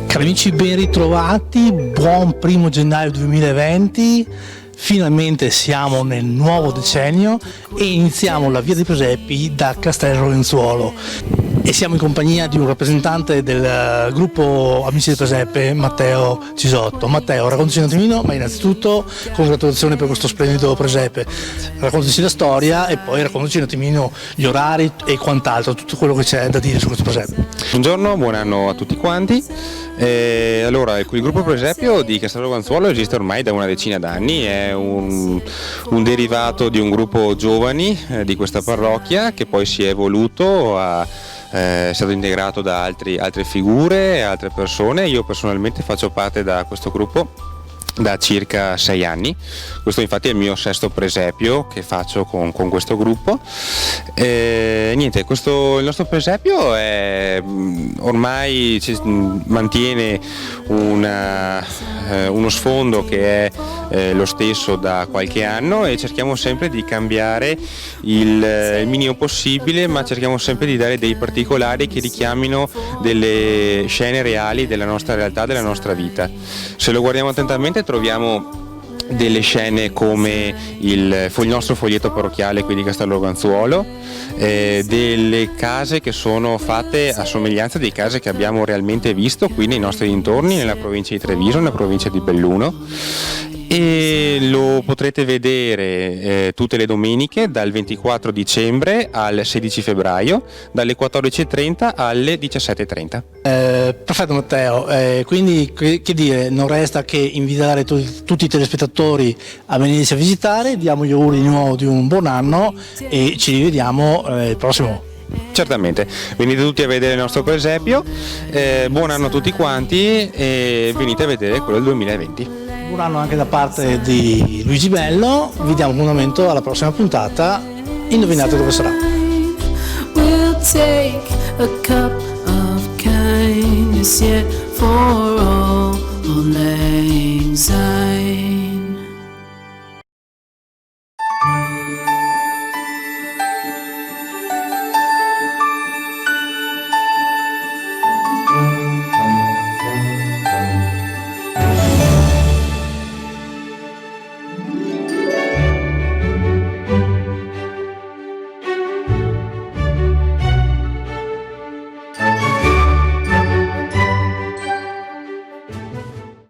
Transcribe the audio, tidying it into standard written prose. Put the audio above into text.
Cari amici, ben ritrovati, buon 1° gennaio 2020, finalmente siamo nel nuovo decennio e iniziamo la Via dei Presepi da Castel Rovenzuolo e siamo in compagnia di un rappresentante del gruppo Amici del Presepe, Matteo Cisotto. Matteo, raccontaci un attimino, ma innanzitutto congratulazioni per questo splendido presepe, raccontaci la storia e poi raccontaci un attimino gli orari e quant'altro, tutto quello che c'è da dire su questo presepe. Buongiorno, buon anno a tutti quanti. Allora, il gruppo Presepio di Castel Rovenzuolo esiste ormai da una decina d'anni, è un derivato di un gruppo giovani di questa parrocchia che poi si è evoluto, è stato integrato da altre figure, altre persone. Io personalmente faccio parte da questo gruppo da circa 6 anni, questo infatti è il mio 6° presepio che faccio con questo gruppo. Niente, il nostro presepio ormai mantiene uno sfondo che è lo stesso da qualche anno e cerchiamo sempre di cambiare il minimo possibile, ma cerchiamo sempre di dare dei particolari che richiamino delle scene reali della nostra realtà, della nostra vita. Se lo guardiamo attentamente troviamo delle scene come il nostro foglietto parrocchiale qui di Castel Rovenzuolo, delle case che sono fatte a somiglianza di case che abbiamo realmente visto qui nei nostri dintorni, nella provincia di Treviso, nella provincia di Belluno, e lo potrete vedere tutte le domeniche dal 24 dicembre al 16 febbraio dalle 14.30 alle 17.30. Perfetto Matteo, quindi che dire, non resta che invitare tutti i telespettatori a venirci a visitare, diamo gli auguri di nuovo di un buon anno e ci rivediamo il prossimo. Certamente, venite tutti a vedere il nostro presepio, buon anno a tutti quanti e venite a vedere quello del 2020. Buon anno anche da parte di Luigi Bello, vi diamo appuntamento alla prossima puntata, indovinate dove sarà. We'll take a cup of kindness yet for all anxiety.